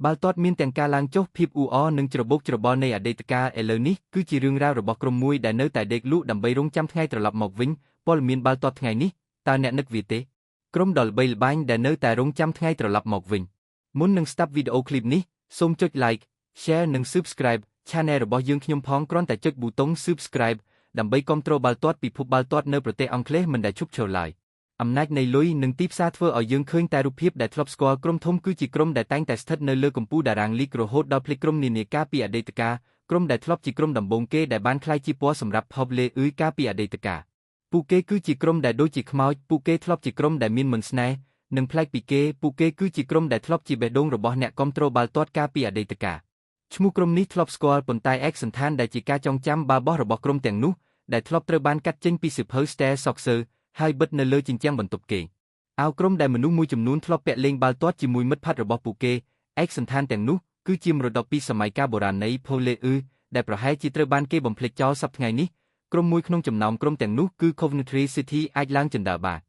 បាល់ទាត់មានទាំងការឡើងចុះភាពអ៊ូអរនិងច្របូកច្របល់នៃអតីតកាលឥឡូវនេះគឺជារឿងរ៉ាវរបស់ក្រុមមួយដែលនៅតែដេកលក់ដើម្បីរង់ចាំថ្ងៃត្រឡប់មកវិញព័ត៌មានបាល់ទាត់ថ្ងៃនេះតើអ្នកនឹកវាទេក្រុមដ៏ល្បីល្បាញដែលនៅតែរង់ចាំថ្ងៃត្រឡប់មកវិញមុននឹងស្ដាប់វីដេអូឃ្លីបនេះសូមចុច like share និង subscribe Channel របស់យើងខ្ញុំផងគ្រាន់តែចុចប៊ូតុង subscribe ដើម្បីគាំទ្របាល់ទាត់ពិភពបាល់ទាត់នៅប្រទេសអង់គ្លេសមិនដែលឈប់ឈរឡើយអំណាចនៃលុយនិងទីផ្សារធ្វើឲ្យយើងឃើញតែរូបភាពដែលធ្លាប់ស្គាល់ក្រុមធំគឺជាក្រុមដែលតែងតែស្ថិតនៅលើកំពូលតារាងលីករហូតដល់ភ្លេចក្រុមនានាកាលពីអតីតកាលក្រុមដែលធ្លាប់ជាក្រុមដំបូងគេដែលបានក្លាយជាពណ៌សម្រាប់ Pop League កាលពីអតីតកាលពួកគេគឺជាក្រុមដែលដូចជាខ្មោចពួកគេធ្លាប់ជាក្រុមដែលមានមន្តស្នេហ៍និងប្លែកពីគេពួកគេគឺជាក្រុមដែលធ្លាប់ជាបេះដូងរបស់អ្នកគាំទ្របាល់ទាត់កាលពីអតីតកាលឈ្មោះក្រុមនេះធ្លាប់ស្គាល់ប៉ុន្តែឯកសណ្ឋានដែលជាការចងចាំបាល់បោះរបស់ក្រុមទាំងនោះដែលធ្លាប់ត្រូវបានកាត់ចេញពីសៀវភៅ Star Soccer ហើយបិទនៅលើជញ្ជាំងបន្ទប់គេអាវក្រុមដែលមនុស្សមួយចំនួនធ្លាប់ពាក់លេងបាល់ទាត់ជាមួយមិត្តភក្តិរបស់ពួកគេឯកសណ្ឋានទាំងនោះគឺជាមរតកពីសម័យកាលបុរាណនៃ Pop League ដែលប្រហែលជាត្រូវបានគេបំភ្លេចចោលសប្តាហ៍ថ្ងៃនេះក្រុមមួយក្នុងចំណោមក្រុមទាំងនោះគឺ Coventry City អាចឡើងជណ្ដើរបា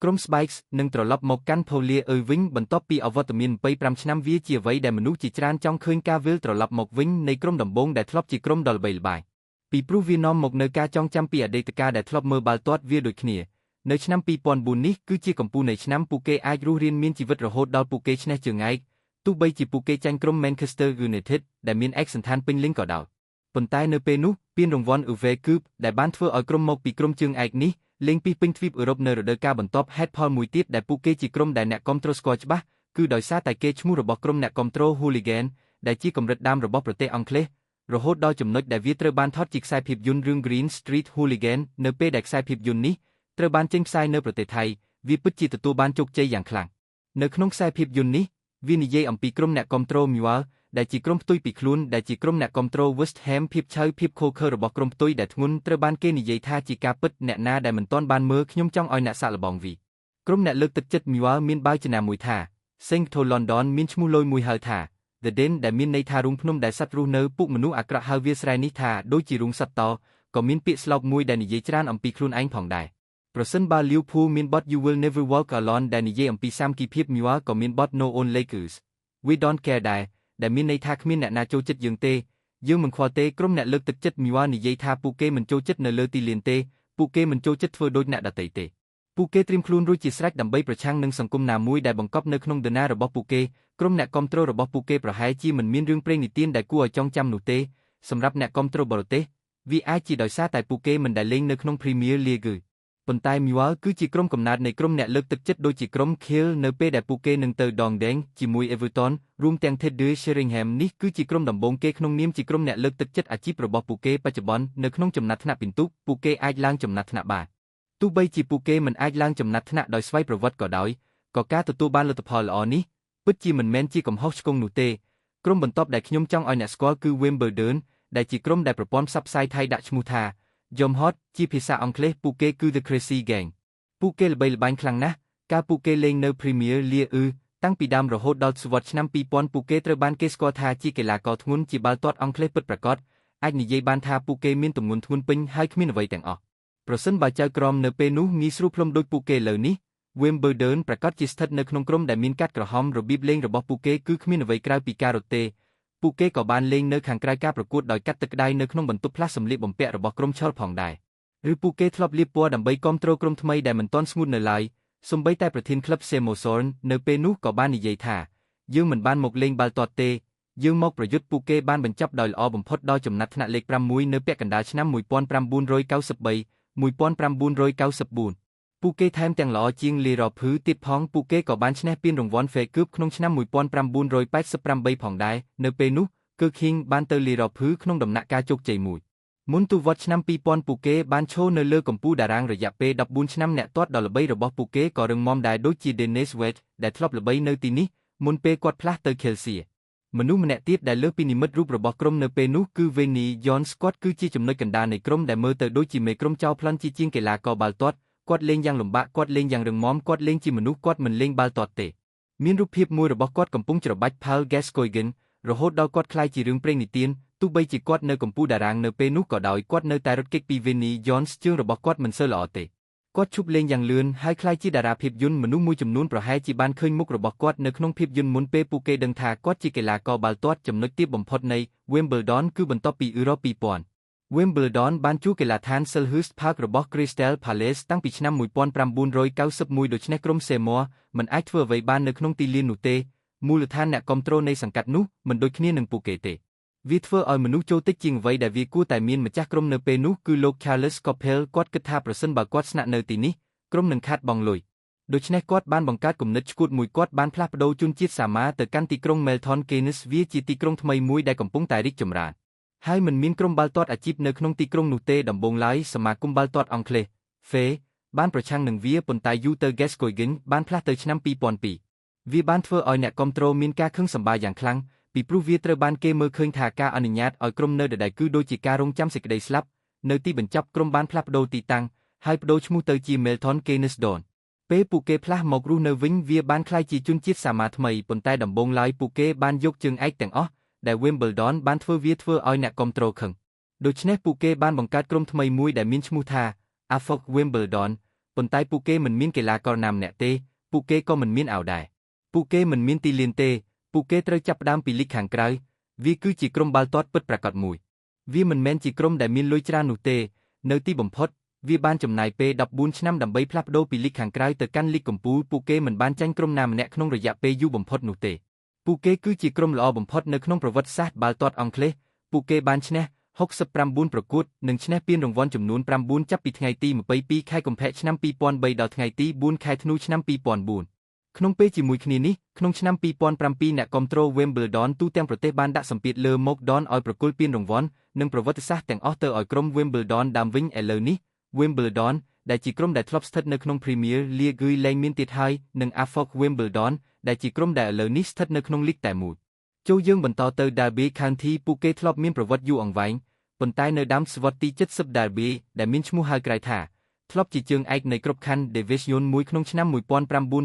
នក្រុម Spikes នឹងត្រឡប់មកកាន់ Pop League វិញបន្ទាប់ពីអវត្តមាន25ឆ្នាំវាជាអ្វីដែលមនុស្សជាច្រើនចង់ឃើញការវិលត្រឡប់មកវិញនៃក្រុមដំបូងដែលធ្លាប់ជាក្រុមដ៏ល្បីល្បាញពីព្រោះវានាំមកនូវការចងចាំពីអតីតកាលដែលធ្លាប់មើលបាល់ទាត់វាដូចគ្នានៅឆ្នាំ2004នេះគឺជាកំពូលនៃឆ្នាំពួកគេអាចរស់រានមានជីវិតរហូតដល់ពួកគេឈ្នះជើងឯកទោះបីជាពួកគេចាញ់ក្រុម Manchester United ដែលមានឯកសណ្ឋានពេញលេញក៏ដោយប៉ុន្តែនៅពេលនោះពានរង្វាន់ UEFA Cup ដែលបានធ្វើឲ្យក្រុមមកពីក្រុមជើងឯកនេះលេងពីពេញទ្វីបអឺរ៉ុបនៅរដូវកាលបន្ទាប់ហេតុផលមួយទៀតដែលពួកគេជាក្រុមដែលអ្នកគាំទ្រស្គាល់ច្បាស់គឺដោយសារតែកេរ្តិ៍ឈ្មោះរបស់ក្រុមអ្នកគាំទ្រ Hooligan ដែលជាកម្រិតដើមរបស់ប្រទេសអង់គ្លេសរហូតដល់ចំណុចដែលវាត្រូវបានថតជាខ្សែភាពយន្តរឿង Green Street Hooligan នៅពេលដែលខ្សែភាពយន្តនេះត្រូវបានចេញផ្សាយនៅប្រទេសថៃវាពិតជាទទួលបានជោគជ័យយ៉ាងខ្លាំងនៅក្នុងខ្សែភាពយន្តនេះវានិយាយអំពីក្រុមអ្នកគាំទ្រ Millwall ដែលជាក្រុមផ្ទុយពីខ្លួនដែលជាក្រុមអ្នកគាំទ្រ West Ham ភាពឆៅភាពខូខើរបស់ក្រុមផ្ទុយដែលធ្ងន់ត្រូវបានគេនិយាយថាជាការពិតអ្នកណាដែលមិនទាន់បានមើលខ្ញុំចង់ឲ្យអ្នកសាកល្បងវាក្រុមអ្នកលើកទឹកចិត្ត Millwall មានបាវចនាមួយថា Sancto London មានឈ្មោះលយមួយហៅថា The Den ដែលមានន័យថារូងភ្នំដែលសត្វរស់នៅពួកមនុស្សអាក្រក់ហៅវាស្រែនេះថាដូចជារូងសត្វតក៏មានពាក្យស្លោកមួយដែលនិយាយច្រើនអំពីខ្លួនឯងផងដែរប្រសិនបើ Liverpool មានបទ You Will Never Walk Alone ដែលនិយាយអំពីសាមគ្គីភាព Millwall ក៏មានបទ No One Lakers We Don't Care ដែលមានន័យថាគ្មានអ្នកណាចូលចិត្តយើងទេយើងមិនខ្វល់ទេក្រុមអ្នកលើកទឹកចិត្ត Millwall និយាយថាពួកគេមិនចូលចិត្តនៅលើទីលានទេពួកគេមិនចូលចិត្តធ្វើដូចអ្នកដទៃទេពួកគេត្រៀមខ្លួនរួចជាស្រេចដើម្បីប្រឆាំងនឹងសង្គមណាមួយដែលបង្កប់នៅក្នុងដឺណារបស់ពួកគេក្រុមអ្នកគាំទ្ររបស់ពួកគេប្រហែលជាមិនមានរឿងព្រេងនិទានដែលគួរឲ្យចងចាំនោះទេសម្រាប់អ្នកគាំទ្របរទេសវាអាចជាដោយសារតែពួកគេមិនដែលលេងនៅក្នុង Premier League ប៉ុន្តែ Millwall គឺជាក្រុមកំណើតនៃក្រុមអ្នកលើកទឹកចិត្តដូចជាក្រុម Kiel នៅពេលដែលពួកគេនឹងទៅដងដែងជាមួយ Everton រួមទាំង Teddy Sheringham នេះគឺជាក្រុមដំបូងគេក្នុងនាមជាក្រុមអ្នកលើកទឹកចិត្តអាជីពរបស់ពួកគេបច្ចុប្បន្ននៅក្នុងចំណាត់ថ្នាក់ពិន្ទុពួកគេអាចឡើងចំណាត់ថ្នាក់បានទោះបីជាពួកគេមិនអាចឡើងចំណាត់ថ្នាក់ដោយស្វ័យប្រវត្តិក៏ដោយក៏ការទទួលបានលទ្ធផលល្អនេះពិតជាមិនមែនជាកំហុសឆ្គងនោះទេក្រុមបន្ទាប់ដែលខ្ញុំចង់ឲ្យអ្នកស្គាល់គឺ Wimbledon ដែលជាក្រុមដែលប្រព័ន្ធផ្សព្វផ្សាយថៃដាក់ឈ្មោះថាYom Hot ជាភាសាអង់គ្លេសពួកគេគឺ The Crazy Gang ពួកគេល្បីល្បាញខ្លាំងណាស់កាលពួកគេលេងនៅ Premier League តាំងពីដើមរហូតដល់សតវត្សឆ្នាំ2000ពួកគេត្រូវបានគេស្គាល់ថាជាកីឡាករធ្ងន់ជាបាល់ទាត់អង់គ្លេសពិតប្រាកដអាចនិយាយបានថាពួកគេមានទម្ងន់ធ្ងន់ពេញហើយគ្មានអ្វីទាំងអស់ប្រសិនបើចៅក្រមនៅពេលនោះងាយស្រួលផ្លុំដូចពួកគេលើនេះ Wimbledon ប្រកាសជាស្ថិតនៅក្នុងក្រុមដែលមានកាត់ក្រហមរបៀបលេងរបស់ពួកគេគឺគ្មានអ្វីក្រៅពីការរត់ទេពួកគេក៏បានលេងនៅខាងក្រៅការប្រកួតដោយកាត់ទឹកក្តៅនៅក្នុងបន្ទប់ផ្លាស់សម្លៀកបំពាក់របស់ក្រុមឆលផងដែរឬពួកគេធ្លាប់លាបពណ៌ដើម្បីគាំទ្រក្រុមថ្មីដែលមិនទាន់ស្ងួតនៅឡើយសូម្បីតែប្រធានក្លឹប Seymour Sorn នៅពេលនោះក៏បាននិយាយថាយើងមិនបានមកលេងបាល់ទាត់ទេយើងមកប្រយុទ្ធពួកគេបានបញ្ចប់ដោយល្អបំផុតដល់ចំណាត់ថ្នាក់លេខ6នៅពាក់កណ្ដាលឆ្នាំ1993-1994ពួកគេថែមទាំងល្អជាង Liverpool ទៀតផងពួកគេក៏បានឈ្នះពានរង្វាន់ FA Cup ក្នុងឆ្នាំ1988ផងដែរនៅពេលនោះគឺ King បានទៅ Liverpool ក្នុងដំណាក់កាលជោគជ័យមួយមុនទសវត្សរ៍ឆ្នាំ2000ពួកគេបានឈរនៅលើកំពូលតារាងរយៈពេល14ឆ្នាំអ្នកទាត់ដ៏ល្បីរបស់ពួកគេក៏រឹងមាំដែរដូចជា Dennis Wade ដែលធ្លាប់ល្បីនៅទីនេះមុនពេលគាត់ផ្លាស់ទៅ Chelsea មនុស្សម្នាក់ទៀតដែលលើសពីនិមិត្តរូបរបស់ក្រុមនៅពេលនោះគឺ Vinnie Jones គាត់គឺជាចំណុចកណ្ដាលនៃក្រុមដែលមើលទៅដូចជាមេក្រុមចោលប្លន់ជាងកីឡាករបាល់ទាត់គាត់លេងយ៉ាងលំបាកគាត់លេងយ៉ាងរឹងមាំគាត់លេងជាមនុស្សគាត់មិនលេងបាល់ទាត់ទេមានរូបភាពមួយរបស់គាត់កំពុងច្របាច់ Paul Gascoigne រហូតដល់គាត់ក្លាយជារឿងព្រេងនិទានទោះបីជាគាត់នៅកំពូលតារាងនៅពេលនោះក៏ដោយគាត់នៅតែរត់គេចពី Vinnie Jones ជើងរបស់គាត់មិនសូវល្អទេ គាត់ឈប់លេងយ៉ាងលឿនហើយក្លាយជាតារាភាពយន្តមនុស្សមួយចំនួនប្រហែលជាបានឃើញមុខរបស់គាត់នៅក្នុងភាពយន្តមុនពេលពួកគេដឹងថាគាត់ជាកីឡាករបាល់ទាត់ចំណុចទាបបំផុតនៃ Wimbledon គឺបន្ទាប់ពី Euro 2000 Wimbledon បានជួលកីឡាដ្ឋាន Selhurst Park របស់ Crystal Palace តាំងពីឆ្នាំ1991 ដូច្នេះក្រុម Seymour មិនអាចធ្វើអ្វីបាននៅក្នុងទីលាននោះទេមូលដ្ឋានអ្នកគាំទ្រនៃសង្កាត់នោះមិនដូចគ្នានឹងពួកគេទេវាធ្វើឲ្យមនុស្សចូលតិចជាងអ្វីដែលវាគួរតែមានម្ចាស់ក្រុមនៅពេលនោះគឺលោក Carlos Coppel គាត់គិតថាប្រសិនបើគាត់ស្នាក់នៅទីនេះក្រុមនឹងខាតបង់លុយដូច្នេះគាត់បានបង្កើតគំនិតឆ្កួតមួយគាត់បានផ្លាស់ប្ដូរជនជាតិសាម៉ាទៅកាន់ទីក្រុង Milton Keynes វាជាទីក្រុងថ្មីមួយដែលកំពុងតែរីកចម្រើនហើយមិនមានក្រុមបាល់ទាត់អាជីពនៅក្នុងទីក្រុងនោះទេដំបូងឡើយសមាគមបាល់ទាត់អង់គ្លេស FA បានប្រឆាំងនឹងវាប៉ុន្តែយូរទៅ Gascoigne បានផ្លាស់ទៅឆ្នាំ2002វាបានធ្វើឲ្យអ្នកគាំទ្រមានការខឹងសម្បារយ៉ាងខ្លាំងពីព្រោះវាត្រូវបានគេមើលឃើញថាការអនុញ្ញាតឲ្យក្រុមនៅដដែលគឺដូចជាការរងចាំសេចក្តីស្លាប់នៅទីបញ្ចប់ក្រុមបានផ្លាស់ប្ដូរទីតាំងហើយប្ដូរឈ្មោះទៅជា Milton Keynes Don ពេលពួកគេផ្លាស់មករស់នៅវិញវាបានក្លាយជាជនជាតិសាម៉ាថ្មីប៉ុន្តែដំបូងឡើយពួកគេបានយកជើងឯកទាំងអស់ដែល Wimbledon បានធ្វើឲ្យអ្នកគាំទ្រខឹងដូច្នេះពួកគេបានបង្កើតក្រុមថ្មីមួយដែលមានឈ្មោះថា AFC Wimbledon ប៉ុន្តែពួកគេមិនមានកីឡាករណាម្នាក់ទេពួកគេក៏មិនមានអាវដែរពួកគេមិនមានទីលានទេពួកគេត្រូវចាប់ផ្ដើមពីលីកខាងក្រៅវាគឺជាក្រុមបាល់ទាត់ពិតប្រាកដមួយវាមិនមែនជាក្រុមដែលមានលុយច្រើននោះទេនៅទីបំផុតវាបានចំណាយពេល14ឆ្នាំដើម្បីផ្លាស់ប្ដូរពីលីកខាងក្រៅទៅកាន់លីកកំពូលពួកគេមិនបានចាញ់ក្រុមណាម្នាក់ក្នុងរយៈពេលយូរបំផុតនោះទេពួកគេគឺជាក្រុមល្អបំផុតនៅក្នុងប្រវត្តិសាស្ត្របាល់ទាត់អង់គ្លេសពួកគេបានឈ្នះ69ប្រកួតនិងឈ្នះពានរង្វាន់ចំនួន9ចាប់ពីថ្ងៃទី22ខែកុម្ភៈឆ្នាំ2003ដល់ថ្ងៃទី4ខែធ្នូឆ្នាំ2004ក្នុងពេលជាមួយគ្នានេះក្នុងឆ្នាំ2007អ្នកគាំទ្រ Wimbledon ទូទាំងប្រទេសបានដាក់សម្ពាធលើមក Don ឲ្យប្រគល់ពានរង្វាន់និងប្រវត្តិសាស្ត្រទាំងអស់ទៅឲ្យក្រុម Wimbledon ដើមវិញឥឡូវនេះ Wimbledon ដែលជាក្រុមដែលធ្លាប់ស្ថិតនៅក្នុង Premier League លែងមានទៀតហើយនិង AFC Wimbledon ដែលជាក្រុមដែលឥឡូវនេះស្ថិតនៅក្នុងលីកតែមួយចូលយើងបន្តទៅ Derby County ពួកគេធ្លាប់មានប្រវត្តិយូរអង្វែងប៉ុន្តែនៅដើមសតវត្សទី70 Derby ដែលមានឈ្មោះហៅក្រៅថាធ្លាប់ជាជើងឯកនៃក្របខ័ណ្ឌ Division 1ក្នុងឆ្នាំ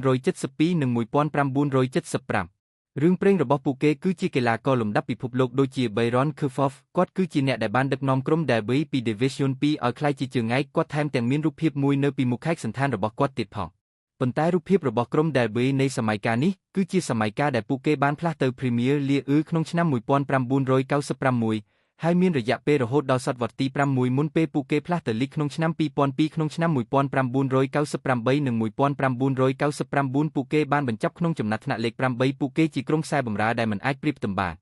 1972និង1975រឿងព្រេងរបស់ពួកគេគឺជាកីឡាករលំដាប់ពិភពលោកដូចជា Byron Kerfoff គាត់គឺជាអ្នកដែលបានដឹកនាំក្រុម Derby ពី Division 2ឲ្យក្លាយជាជើងឯកគាត់ថែមទាំងមានរូបភាពមួយនៅពីមុខខែកសណ្ឋានរបស់គាត់ទៀតផងប៉ុន្តែរូបភាពរបស់ក្រុម Derby នៃសម័យកាលនេះគឺជាសម័យកាលដែលពួកគេបានផ្លាស់ទៅ Premier League ក្នុងឆ្នាំ1996ហើយមានរយៈពេលរហូតដល់សតវត្សទី6មុនពេលពួកគេផ្លាស់ទៅលីកក្នុងឆ្នាំ2002ក្នុងឆ្នាំ1998និង1999ពួកគេបានបញ្ចប់ក្នុងចំណាត់ថ្នាក់លេខ8ពួកគេជាក្រុមខ្សែបម្រើដែលមិនអាចប្រៀបផ្ទឹមបាន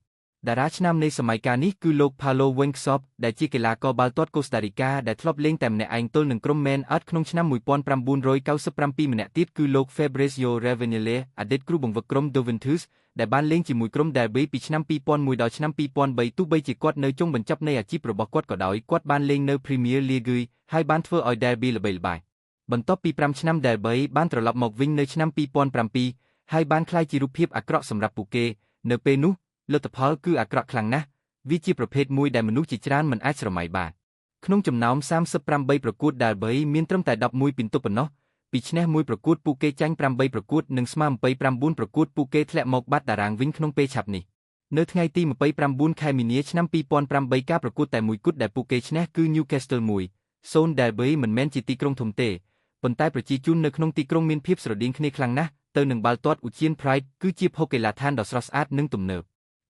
តារាឆ្នាំនៃសម័យកាលនេះគឺលោក Paulo Wingsop ដែលជាកីឡាករបាល់ទាត់កូស្តារីកាដែលធ្លាប់លេងតែម្នាក់ឯងទល់នឹងក្រុម Man Utd ក្នុងឆ្នាំ1997ម្នាក់ទៀតគឺលោក Fabrizio Ravanelli អតីតគ្រូបង្វឹកក្រុម Juventus ដែលបានលេងជាមួយក្រុម Derby ពីឆ្នាំ2001ដល់ឆ្នាំ2003ទោះបីជាគាត់នៅចុងបញ្ចប់នៃអាជីពរបស់គាត់ក៏ដោយគាត់បានលេងនៅ Premier League ហើយបានធ្វើឲ្យ Derby ល្បីល្បាញបន្ទាប់ពី5ឆ្នាំ Derby បានត្រឡប់មកវិញនៅឆ្នាំ2007ហើយបានក្លាយជារូបភាពអាក្រក់សម្រាប់ពួកគេនៅពេលនោះលទ្ធផលគឺអាក្រក់ខ្លាំងណាស់វាជាប្រភេទមួយដែលមនុស្សជាច្រើនមិនអាចស្រមៃបានក្នុងចំណោម38ប្រកួត Derby មានត្រឹមតែ11ពិន្ទុប៉ុណ្ណោះពីឈ្នះមួយប្រកួតពួកគេចាញ់8ប្រកួតនិងស្មើ29ប្រកួតពួកគេធ្លាក់មកបាត់តារាងវិញក្នុងពេលឆាប់នេះនៅថ្ងៃទី29ខែមីនាឆ្នាំ2008ការប្រកួតតែមួយគូដែលពួកគេឈ្នះគឺ Newcastle 1-0 Derby មិនមែនជាទីក្រុងធំទេប៉ុន្តែប្រជាជននៅក្នុងទីក្រុងមានភាពស្រដៀងគ្នាខ្លាំងណាស់ទៅនឹងបាល់ទាត់ឧទ្យាន Pride គឺជាភោគកីឡដ្ឋានដ៏ស្រស់ស្អាតនិងទំនើប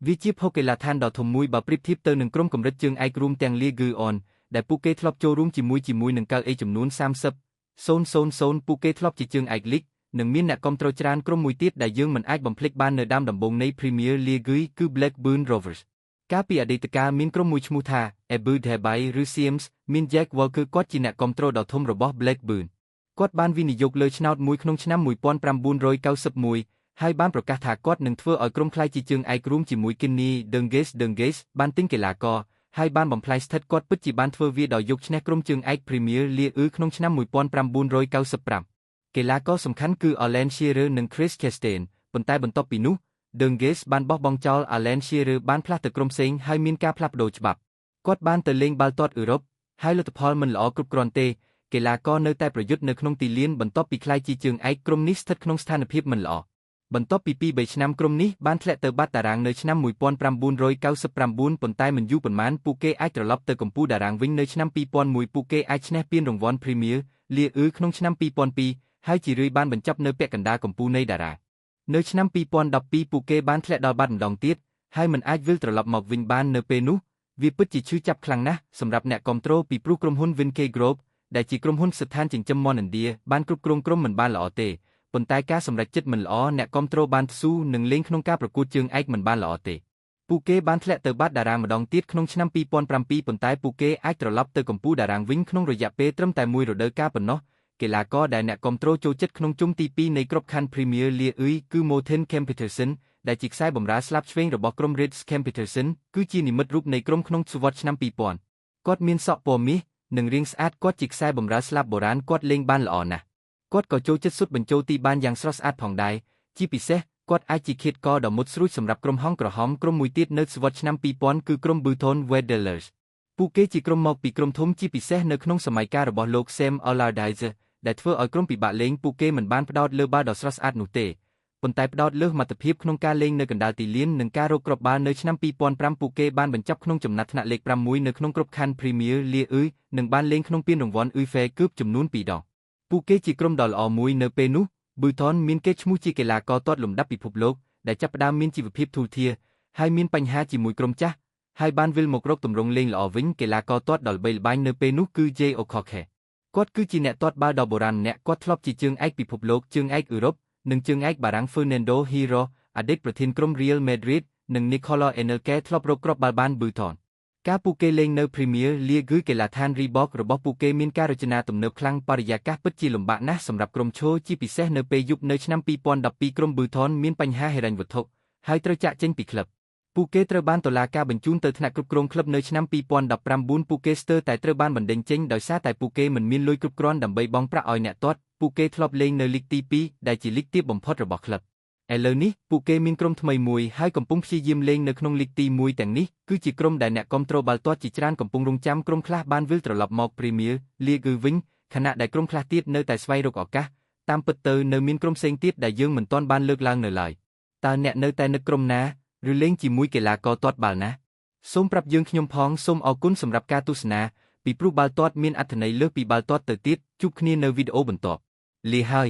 វាជាភោគកីឡដ្ឋានដ៏ធំមួយបើប្រៀបធៀបទៅនឹងក្រុមកម្រិតជើងឯករួមទាំង Ligue 1ដែលពួកគេធ្លាប់ចូលរួមជាមួយនឹងកៅអីចំនួន30-000ពួកគេធ្លាប់ជាជើងឯកលីកនិងមានអ្នកគាំទ្រច្រើនក្រុមមួយទៀតដែលយើងមិនអាចបំភ្លេចបាននៅដើមដំបូងនៃ Premier League គឺ Blackburn Rovers កាលពីអតីតកាលមានក្រុមមួយឈ្មោះថា Abu Dhabi ឬ Sims មាន Jack Walker គាត់ជាអ្នកគាំទ្រដ៏ធំរបស់ Blackburn គាត់បានវិនិយោគលើឆ្នោតមួយក្នុងឆ្នាំ1991ហើយបានប្រកាសថាគាត់នឹងធ្វើឲ្យក្រុមក្លាយជាជើងឯករួមជាមួយ Kenny Denges បានទិញកីឡាករហើយបានបំផ្លាញស្ថិតគាត់ពិតជាបានធ្វើវាដោយយកឈ្នះក្រុមជើងឯក Premier League ក្នុងឆ្នាំ1995កីឡាករសំខាន់គឺ Alan Shearer និង Chris Chastain ប៉ុន្តែបន្ទាប់ពីនោះ Denges បានបោះបង់ចោល Alan Shearer បានផ្លាស់ទៅក្រុមផ្សេងហើយមានការផ្លាស់ប្ដូរច្បាប់គាត់បានទៅលេងបាល់ទាត់អឺរ៉ុបហើយលទ្ធផលមិនល្អគ្រប់គ្រាន់ទេកីឡាករនៅតែប្រយុទ្ធនៅក្នុងទីលានបន្ទាប់ពីក្លាយជាជើងឯកក្រុមនេះស្ថិតក្នុងស្ថានភាពមិនល្អ បន្ទាប់ពី2-3ឆ្នាំក្រុមនេះបានធ្លាក់ទៅបាត់តារាងនៅឆ្នាំ1999 ប៉ុន្តែមិនយូរប៉ុន្មានពួកគេអាចត្រឡប់ទៅកំពូលតារាងវិញនៅឆ្នាំ2001ពួកគេអាចឈ្នះពានរង្វាន់ Premier League ក្នុងឆ្នាំ2002ហើយជារឿយបានបញ្ចប់នៅពាក់កណ្ដាលកំពូលនៃតារាងនៅឆ្នាំ2012ពួកគេបានធ្លាក់ដល់បាត់ម្ដងទៀតហើយមិនអាចវិលត្រឡប់មកវិញបាននៅពេលនោះវាពិតជាឈឺចាប់ខ្លាំងណាស់សម្រាប់អ្នកគាំទ្រពីព្រោះក្រុមហ៊ុន Vinke Group ដែលជាក្រុមហ៊ុនស្ថានចិញ្ចឹមមាន់ឥណ្ឌាបានគ្រប់គ្រងក្រុមមិនបានល្អទេប៉ុន្តែការសម្រេចចិត្តមិនល្អអ្នកគាំទ្របានស៊ូនឹងលេងក្នុងការប្រកួតជើងឯកមិនបានល្អទេពួកគេបានធ្លាក់ទៅបាត់តារាងម្ដងទៀតក្នុងឆ្នាំ2007ប៉ុន្តែពួកគេអាចត្រឡប់ទៅកំពូលតារាងវិញក្នុងរយៈពេលត្រឹមតែមួយរដូវកាលប៉ុណ្ណោះកីឡាករដែលអ្នកគាំទ្រចូលចិត្តក្នុងជុំទី2នៃក្របខ័ណ្ឌ Premier League គឺ Morten Kemp-Petersen ដែលជាខ្សែបម្រើស្លាបឆ្វេងរបស់ក្រុម Reds Kemp-Petersen គឺជានិមិត្តរូបនៃក្រុមក្នុងទសវត្សរ៍ឆ្នាំ2000គាត់មានសក់ពណ៌មាសនិងរាងស្អាតគាត់ជាខ្សែបម្រើស្លាបបុរាណគាត់លេងបានល្អណាស់គាត់ក៏ចូលចិត្តស៊ុតបញ្ចូលទីបានយ៉ាងស្រស់ស្អាតផងដែរជាពិសេសគាត់អាចជាឃាតករដ៏មុតស្រួចសម្រាប់ក្រុមហង្សក្រហមក្រុមមួយទៀតនៅទសវត្សរ៍ឆ្នាំ2000គឺក្រុម Bolton Wanderers ពួកគេជាក្រុមមកពីក្រុមធំជាពិសេសនៅក្នុងសម័យកាលរបស់លោក Sam Allardyce ដែលធ្វើឲ្យក្រុមពិបាកលេងពួកគេមិនបានផ្ដោតលើបាល់ដ៏ស្រស់ស្អាតនោះទេប៉ុន្តែផ្ដោតលើសមត្ថភាពក្នុងការលេងនៅកណ្ដាលទីលាននិងការរកគ្រាប់បាល់នៅឆ្នាំ2005ពួកគេបានបញ្ចប់ក្នុងចំណាត់ថ្នាក់លេខ6នៅក្នុងក្របខ័ណ្ឌ Premier League និងបានលេងក្នុងពានរង្វាន់ UEFA Cup ចំនួន2ដងពួកគេជាក្រុមដ៏ល្អមួយនៅពេលនោះ Bolton មានកេរ្តិ៍ឈ្មោះជាកីឡាករទាត់លំដាប់ពិភពលោកដែលចាប់ផ្ដើមមានជីវភាពធូរធារហើយមានបញ្ហាជាមួយក្រុមចាស់ហើយបានវិលមករកទម្រង់លេងល្អវិញកីឡាករទាត់ដ៏ល្បីល្បាញនៅពេលនោះគឺ Jay Okocha គាត់គឺជាអ្នកទាត់បាល់ដ៏បុរាណម្នាក់គាត់ធ្លាប់ជាជើងឯកពិភពលោកជើងឯកអឺរ៉ុបនិងជើងឯកបារាំង Fernando Hierro អតីតប្រធានក្រុម Real Madrid និង Nicolas Anelka ធ្លាប់រកគ្រាប់បាល់បាន Bolton ការពួកគេលេងនៅ Premier League គឺកីឡាដ្ឋាន Reebok របស់ពួកគេមានការរចនាទំនើបខ្លាំងបរិយាកាសពិតជាលំបាកណាស់សម្រាប់ក្រុមឈរជាពិសេសនៅពេលយប់នៅឆ្នាំ2012ក្រុម Bolton មានបញ្ហាហិរញ្ញវត្ថុហើយត្រូវចាកចេញពីក្លឹបពួកគេត្រូវបានតុលាការបញ្ជូនទៅថ្នាក់គ្រប់គ្រងក្លឹបនៅឆ្នាំ2019ពួកគេស្ទើរតែត្រូវបានបណ្តេញចេញដោយសារតែពួកគេមិនមានលុយគ្រប់គ្រាន់ដើម្បីបង់ប្រាក់ឲ្យអ្នកទាត់ពួកគេធ្លាប់លេងនៅលីកទី2ដែលជាលីកទាបបំផុតរបស់ក្លឹបឥឡូវនេះពួកគេមានក្រុមថ្មីមួយហើយកំពុងព្យាយាមលេងនៅក្នុងលីកទី1ទាំងនេះគឺជាក្រុមដែលអ្នកគាំទ្របាល់ទាត់ជាច្រើនកំពុងរង់ចាំក្រុមខ្លះបានវិលត្រឡប់មក Premier League វិញខណៈដែលក្រុមខ្លះទៀតនៅតែស្វែងរកឱកាសតាមពិតទៅនៅមានក្រុមផ្សេងទៀតដែលយើងមិនទាន់បានលើកឡើងនៅឡើយតើអ្នកនៅតែនឹកក្រុមណាឬលេងជាមួយកីឡាករទាត់បាល់ណាសូមប្រាប់យើងខ្ញុំផងសូមអរគុណសម្រាប់ការទស្សនាពីព្រោះបាល់ទាត់មានអត្ថន័យលើសពីបាល់ទាត់ទៅទៀតជួបគ្នានៅវីដេអូបន្ទាប់លាហើយ